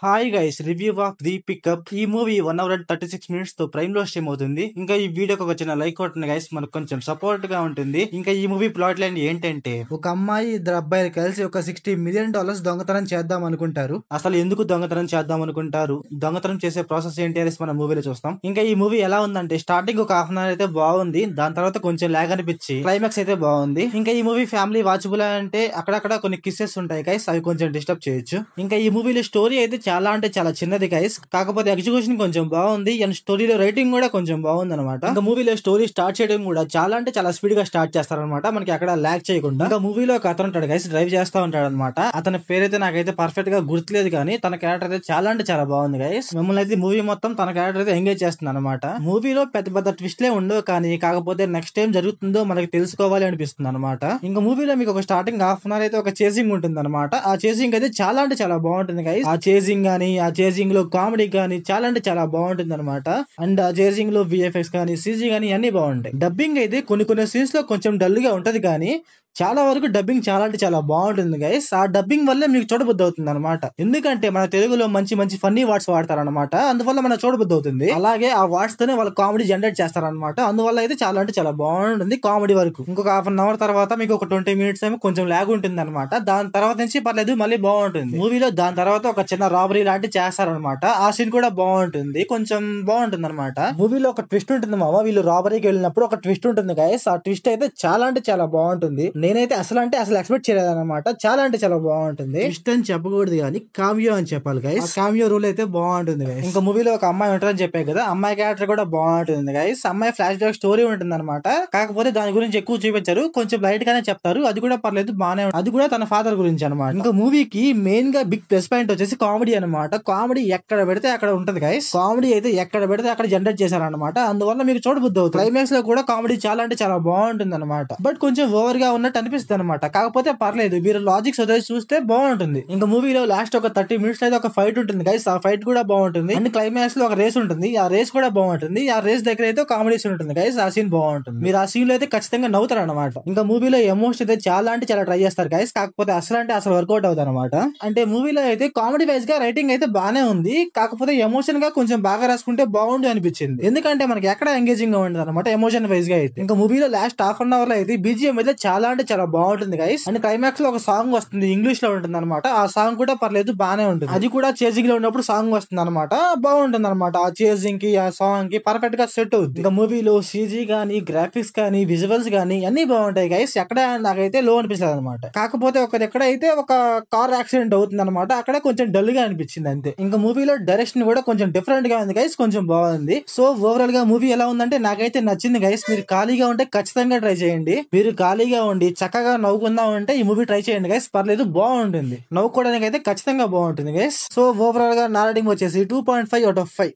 Hi guys, review of the pickup. ఈ movie 1 hour and 36 minutes తో Prime లో stream అవుతుంది. ఇంకా ఈ వీడియోకి ఒక చిన్న లైక్ కొట్టండి గైస్, మనకు కొంచెం సపోర్ట్ గా ఉంటుంది. ఇంకా ఈ మూవీ ప్లాట్ లైన్ ఏంటంటే, ఒక అమ్మాయి ఇద్దరు అబ్బాయిలు కలిసి ఒక $60 మిలియన్ దొంగతనం చేద్దాం అనుకుంటారు. అసలు ఎందుకు దొంగతనం చేద్దాం అనుకుంటారు, దొంగతనం చేసే ప్రాసెస్ ఏంటి అనేసి మనం మూవీలో చూస్తాం. ఇంకా ఈ మూవీ ఎలా ఉందంటే, స్టార్టింగ్ ఒక హాఫ్ అన్ అవర్ అయితే బాగుంది, దాని తర్వాత కొంచెం లాగ్ అనిపించి క్లైమాక్స్ అయితే బాగుంది. ఇంకా ఈ మూవీ ఫ్యామిలీ వాచబుల్ అంటే అక్కడక్కడ కొన్ని కిస్సెస్ ఉంటాయి గైస్, అవి కొంచెం డిస్టర్బ్ చేయొచ్చు. ఇంకా ఈ మూవీలో స్టోరీ అయితే చాలా అంటే చాలా చిన్నది గైస్, కాకపోతే ఎగ్జిక్యూషన్ కొంచెం బాగుంది అండ్ స్టోరీలో రైటింగ్ కూడా కొంచెం బాగుంది అనమాట. ఇంకా మూవీలో స్టోరీ స్టార్ట్ చేయడం కూడా చాలా అంటే చాలా స్పీడ్ గా స్టార్ట్ చేస్తారనమాట, మనకి అక్కడ ల్యాక్ చేయకుండా. ఇంకా మూవీలో ఒక అతను ఉంటాడు గైస్, డ్రైవ్ చేస్తా ఉంటాడు అనమాట. అతని పేరైతే నాకైతే పర్ఫెక్ట్ గా గుర్తులేదు, కానీ తన క్యారెక్టర్ అయితే చాలా అంటే చాలా బాగుంది గైస్. మిమ్మల్ని అయితే మూవీ మొత్తం తన క్యారెక్టర్ అయితే ఎంగేజ్ చేస్తుంది అనమాట. మూవీలో పెద్ద పెద్ద ట్విస్ట్లే ఉండవు, కానీ కాకపోతే నెక్స్ట్ టైం జరుగుతుందో మనకి తెలుసుకోవాలి అనిపిస్తుంది అనమాట. ఇంకా మూవీలో మీకు ఒక స్టార్టింగ్ హాఫ్ అన్ అవర్ అయితే ఒక చేసింగ్ ఉంటుంది అనమాట. ఆ చేసింగ్ అయితే చాలా అంటే చాలా బాగుంటుంది గైస్. ఆ చేసింగ్ గానీ, ఆ చేసింగ్ లో కామెడీ కానీ చాలా అంటే చాలా బాగుంటుంది అనమాట. అండ్ ఆ చేసింగ్ లో విఎఫ్ఎక్స్ కానీ సిజీ కానీ అన్ని బాగుంటాయి. డబ్బింగ్ అయితే కొన్ని సీన్స్ లో కొంచెం డల్ గా ఉంటది, కానీ చాలా వరకు డబ్బింగ్ చాలా అంటే చాలా బాగుంటుంది గైస్. ఆ డబ్బింగ్ వల్లే మీకు చూడబుద్ధి అవుతుంది అనమాట, ఎందుకంటే మన తెలుగులో మంచి మంచి ఫన్నీ వర్డ్స్ వాడతారనమాట, అందువల్ల మన చూడబుద్ధి అవుతుంది. అలాగే ఆ వర్డ్స్ తోనే వాళ్ళు కామెడీ జనరేట్ చేస్తారనమాట, అందువల్ల అయితే చాలా అంటే చాలా బాగుంటుంది కామెడీ వరకు. ఇంకొక హాఫ్ అన్ అవర్ తర్వాత మీకు ఒక 20 మినిట్స్ ఏమో కొంచెం లాగ్ ఉంటుంది అనమాట, దాని తర్వాత నుంచి పర్లేదు మళ్ళీ బాగుంటుంది మూవీలో. దాని తర్వాత ఒక చిన్న రాబరీ లాంటి చేస్తారనమాట, ఆ సీన్ కూడా బాగుంటుంది, కొంచెం బాగుంటుంది అనమాట. మూవీలో ఒక ట్విస్ట్ ఉంటుంది మామ, వీళ్ళు రాబరీకి వెళ్ళినప్పుడు ఒక ట్విస్ట్ ఉంటుంది గైస్. ఆ ట్విస్ట్ అయితే చాలా అంటే చాలా బాగుంటుంది. నేనైతే అసలు ఎక్స్పెక్ట్ చేయలేదన్నమాట, చాలా అంటే చాలా బాగుంటుంది. ట్విస్ట్ అని చెప్పకూడదు కానీ కామియో అని చెప్పాలి గైస్. కామియో రూల్ అయితే బాగుంటుంది గైస్. ఇంకా మూవీలో ఒక అమ్మాయి ఉంటుందని చెప్పాయి కదా, అమ్మాయి క్యారెక్టర్ కూడా బాగుంటుంది గైస్. అమ్మాయి ఫ్లాష్ బ్యాక్ స్టోరీ ఉంటుంది అనమాట, కాకపోతే దాని గురించి ఎక్కువ చూపించారు, కొంచెం లైట్ గానే చెప్తారు, అది కూడా పర్లేదు బానే. అది కూడా తన ఫాదర్ గురించి అనమాట. ఇంకా మూవీకి మెయిన్ గా బిగ్ ప్లస్ పాయింట్ వచ్చేసి కామెడీ అనమాట. కామెడీ ఎక్కడ పెడితే అక్కడ ఉంటది గైస్. కామెడీ అయితే ఎక్కడ పెడితే అక్కడ జనరేట్ చేశారనమాట, అందువల్ల మీకు చూడబుద్ధి అవుతుంది. క్లైమాక్స్ లో కూడా కామెడీ చాలా అంటే చాలా బాగుంటుంది అనమాట, బట్ కొంచెం ఓవర్ గా ఉన్నట్టు అనిపిస్తుంది అనమాట, కాకపోతే పర్లేదు, మీరు లాజిక్స్ వదిలేసి చూస్తే బాగుంటుంది. ఇంకా మూవీలో లాస్ట్ ఒక 30 మినిట్స్ అయితే ఒక ఫైట్ ఉంటుంది గైస్, ఆ ఫైట్ కూడా బాగుంటుంది. అండ్ క్లైమాక్స్ లో ఒక రేస్ ఉంటుంది, ఆ రేస్ కూడా బాగుంటుంది. ఆ రేస్ దగ్గర అయితే కామెడీ సీన్ ఉంటుంది గైస్, ఆ సీన్ బాగుంటుంది, మీరు ఆ సీన్ లో అయితే ఖచ్చితంగా నవ్వుతారు అనమాట. ఇంకా మూవీలో ఎమోషన్ అయితే చాలా అంటే చాలా ట్రై చేస్తారు గైస్, కాకపోతే అసలు వర్కౌట్ అవుతుంది అనమాట. అంటే మూవీలో అయితే కామెడీ వైజ్ గా రైటింగ్ అయితే బానే ఉంది, కాకపోతే ఎమోషన్ గా కొంచెం బాగా రాసుకుంటే బాగుండు అనిపించింది, ఎందుకంటే మనకి ఎక్కడ ఎంగేజింగ్ గా ఉండదు అనమాట ఎమోషన్ వైజ్ గా అయితే. ఇంకా మూవీలో లాస్ట్ హాఫ్ అన్ అవర్ లో అయితే బీజిఎం అయితే చాలా అంటే చాలా బాగుంటుంది గైస్. అండ్ క్లైమాక్స్ లో ఒక సాంగ్ వస్తుంది, ఇంగ్లీష్ లో ఉంటుంది అనమాట, ఆ సాంగ్ కూడా పర్లేదు బానే ఉంటుంది, అది కూడా చేసింగ్ లో ఉన్నప్పుడు సాంగ్ వస్తుంది అనమాట, బాగుంటుంది అనమాట. ఆ చేసింగ్ కి ఆ సాంగ్ కి పర్ఫెక్ట్ గా సెట్ అవుతుంది. ఇంకా మూవీలో సీజీ గానీ, గ్రాఫిక్స్ కానీ, విజువల్స్ గానీ అన్ని బాగుంటాయి గైస్, ఎక్కడ నాకైతే లో అనిపిస్తుంది అనమాట. కాకపోతే ఎక్కడైతే ఒక కార్ యాక్సిడెంట్ అవుతుంది అనమాట, అక్కడ కొంచెం డల్ గా అనిపించింది అంతే. ఇంకా మూవీలో డైరెక్షన్ కూడా కొంచెం డిఫరెంట్ గా ఉంది గైస్, కొంచెం బాగుంది. సో ఓవరాల్ గా మూవీ ఎలా ఉందంటే నాకైతే నచ్చింది గైస్. మీరు ఖాళీగా ఉంటే ఖచ్చితంగా ట్రై చేయండి, మీరు ఖాళీగా ఉండి చక్కగా నవ్వుకుందాం అంటే ఈ మూవీ ట్రై చేయండి గైస్, పర్లేదు బాగుంటుంది, నవ్వుకోవడానికి అయితే ఖచ్చితంగా బాగుంటుంది గైస్. సో ఓవరాల్ గా నా రేటింగ్ వచ్చేసి 2.5 out of 5.